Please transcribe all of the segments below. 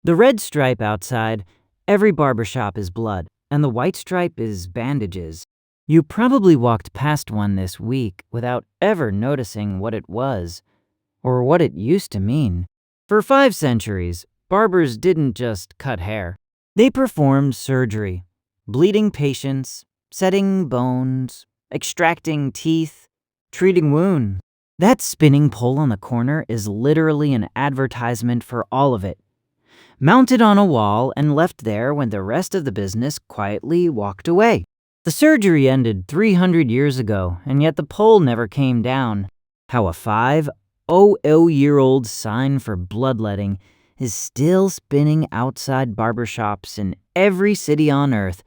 The red stripe outside every barbershop is blood, and the white stripe is bandages. You probably walked past one this week without ever noticing what it was, or what it used to mean. For 5 centuries, barbers didn't just cut hair. They performed surgery, bleeding patients, setting bones, extracting teeth, treating wounds. That spinning pole on the corner is literally an advertisement for all of it. Mounted on a wall and left there when the rest of the business quietly walked away. The surgery ended 300 years ago, and yet the pole never came down. How a 500-year-old sign for bloodletting is still spinning outside barbershops in every city on Earth,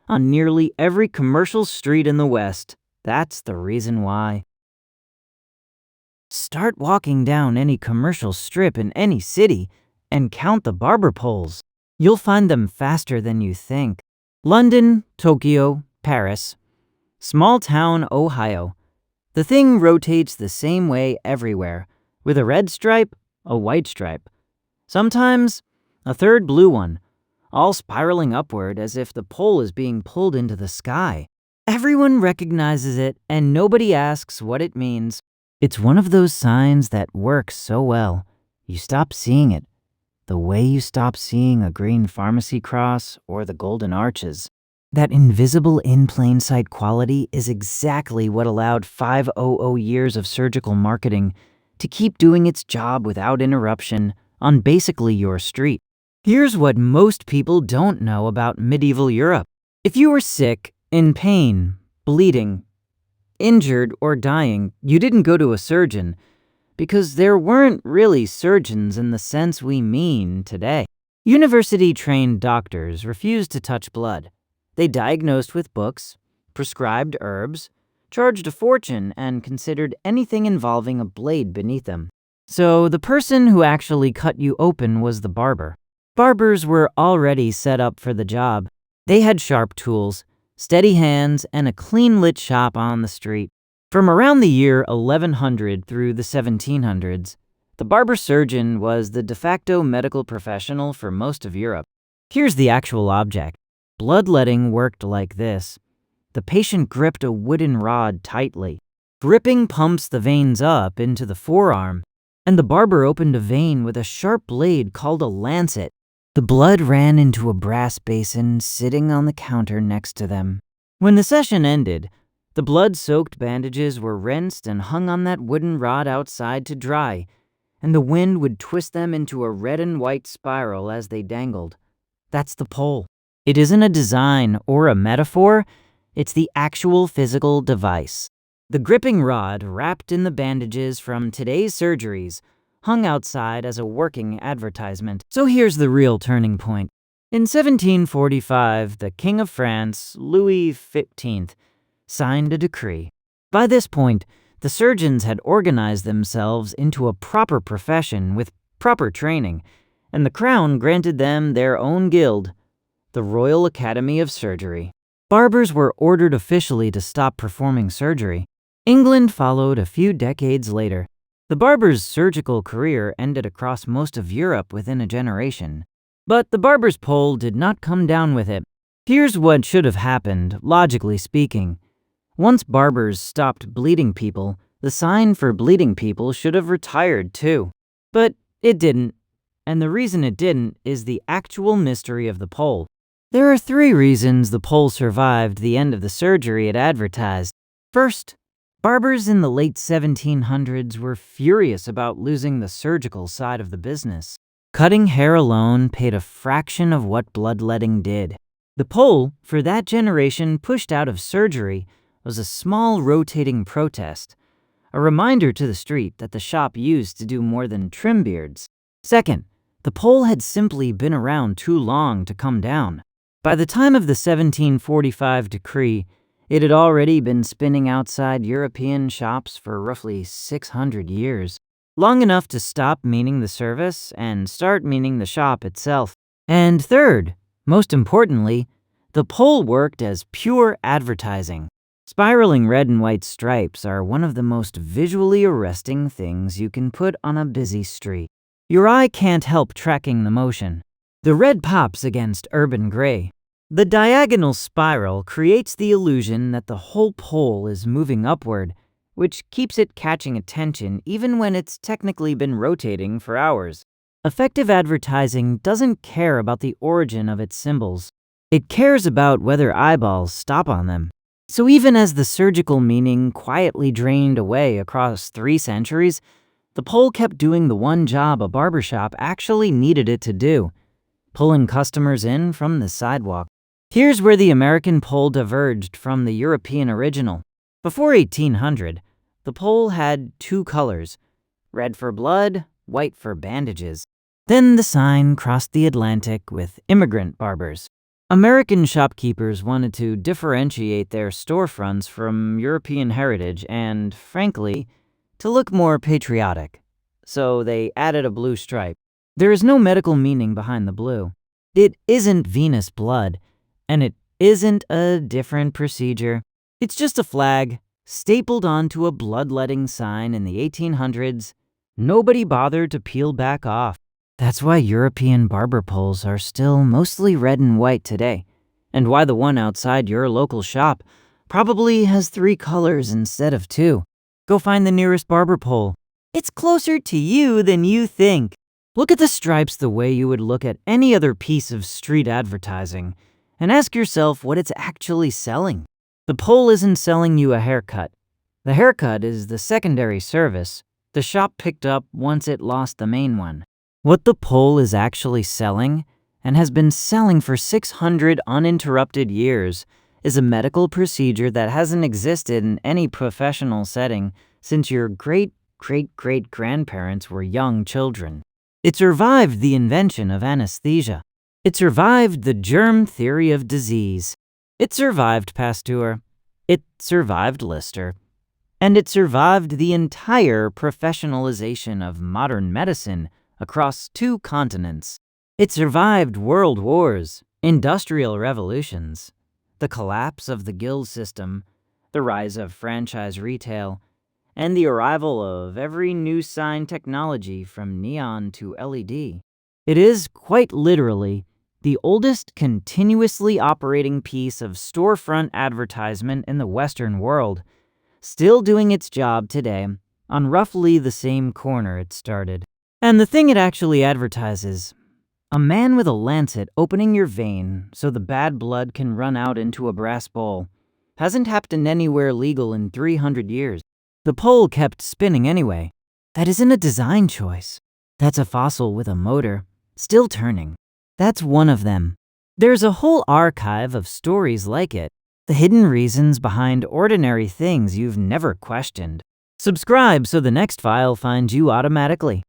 on nearly every commercial street in the West. That's the reason why. Start walking down any commercial strip in any city and count the barber poles. You'll find them faster than you think. London, Tokyo, Paris, small town Ohio. The thing rotates the same way everywhere, with a red stripe, a white stripe, sometimes a third blue one, all spiraling upward as if the pole is being pulled into the sky. Everyone recognizes it and nobody asks what it means. It's one of those signs that works so well, you stop seeing it, the way you stop seeing a green pharmacy cross or the golden arches. That invisible in plain sight quality is exactly what allowed 500 years of surgical marketing to keep doing its job without interruption on basically your street. Here's what most people don't know about medieval Europe. If you were sick, in pain, bleeding, injured, or dying, you didn't go to a surgeon, because there weren't really surgeons in the sense we mean today. University-trained doctors refused to touch blood. They diagnosed with books, prescribed herbs, charged a fortune, and considered anything involving a blade beneath them. So the person who actually cut you open was the barber. Barbers were already set up for the job. They had sharp tools, steady hands, and a clean-lit shop on the street. From around the year 1100 through the 1700s, the barber-surgeon was the de facto medical professional for most of Europe. Here's the actual object. Bloodletting worked like this. The patient gripped a wooden rod tightly. Gripping pumps the veins up into the forearm, and the barber opened a vein with a sharp blade called a lancet. The blood ran into a brass basin sitting on the counter next to them. When the session ended, the blood-soaked bandages were rinsed and hung on that wooden rod outside to dry, and the wind would twist them into a red and white spiral as they dangled. That's the pole. It isn't a design or a metaphor, it's the actual physical device. The gripping rod, wrapped in the bandages from today's surgeries, hung outside as a working advertisement. So here's the real turning point. In 1745, the King of France, Louis XV, signed a decree. By this point, the surgeons had organized themselves into a proper profession with proper training, and the crown granted them their own guild, the Royal Academy of Surgery. Barbers were ordered officially to stop performing surgery. England followed a few decades later. The barber's surgical career ended across most of Europe within a generation. But the barber's pole did not come down with it. Here's what should have happened, logically speaking. Once barbers stopped bleeding people, the sign for bleeding people should have retired too. But it didn't, and the reason it didn't is the actual mystery of the pole. There are 3 reasons the pole survived the end of the surgery it advertised. First, barbers in the late 1700s were furious about losing the surgical side of the business. Cutting hair alone paid a fraction of what bloodletting did. The pole, for that generation pushed out of surgery, was a small rotating protest, a reminder to the street that the shop used to do more than trim beards. Second, the pole had simply been around too long to come down. By the time of the 1745 decree, it had already been spinning outside European shops for roughly 600 years, long enough to stop meaning the service and start meaning the shop itself. And third, most importantly, the pole worked as pure advertising. Spiraling red and white stripes are one of the most visually arresting things you can put on a busy street. Your eye can't help tracking the motion. The red pops against urban gray. The diagonal spiral creates the illusion that the whole pole is moving upward, which keeps it catching attention even when it's technically been rotating for hours. Effective advertising doesn't care about the origin of its symbols. It cares about whether eyeballs stop on them. So even as the surgical meaning quietly drained away across 3 centuries, the pole kept doing the one job a barbershop actually needed it to do: pulling customers in from the sidewalk. Here's where the American pole diverged from the European original. Before 1800, the pole had 2 colors: red for blood, white for bandages. Then the sign crossed the Atlantic with immigrant barbers. American shopkeepers wanted to differentiate their storefronts from European heritage and, frankly, to look more patriotic. So they added a blue stripe. There is no medical meaning behind the blue. It isn't venous blood, and it isn't a different procedure. It's just a flag stapled onto a bloodletting sign in the 1800s. Nobody bothered to peel back off. That's why European barber poles are still mostly red and white today, and why the one outside your local shop probably has 3 colors instead of 2. Go find the nearest barber pole. It's closer to you than you think. Look at the stripes the way you would look at any other piece of street advertising, and ask yourself what it's actually selling. The pole isn't selling you a haircut. The haircut is the secondary service the shop picked up once it lost the main one. What the pole is actually selling, and has been selling for 600 uninterrupted years, is a medical procedure that hasn't existed in any professional setting since your great-great-great-grandparents were young children. It survived the invention of anesthesia. It survived the germ theory of disease. It survived Pasteur. It survived Lister. And it survived the entire professionalization of modern medicine across 2 continents. It survived world wars, industrial revolutions, the collapse of the guild system, the rise of franchise retail, and the arrival of every new sign technology from neon to LED. It is, quite literally, the oldest continuously operating piece of storefront advertisement in the Western world, still doing its job today on roughly the same corner it started. And the thing it actually advertises: a man with a lancet opening your vein so the bad blood can run out into a brass bowl, hasn't happened anywhere legal in 300 years. The pole kept spinning anyway. That isn't a design choice. That's a fossil with a motor, still turning. That's one of them. There's a whole archive of stories like it, the hidden reasons behind ordinary things you've never questioned. Subscribe so the next file finds you automatically.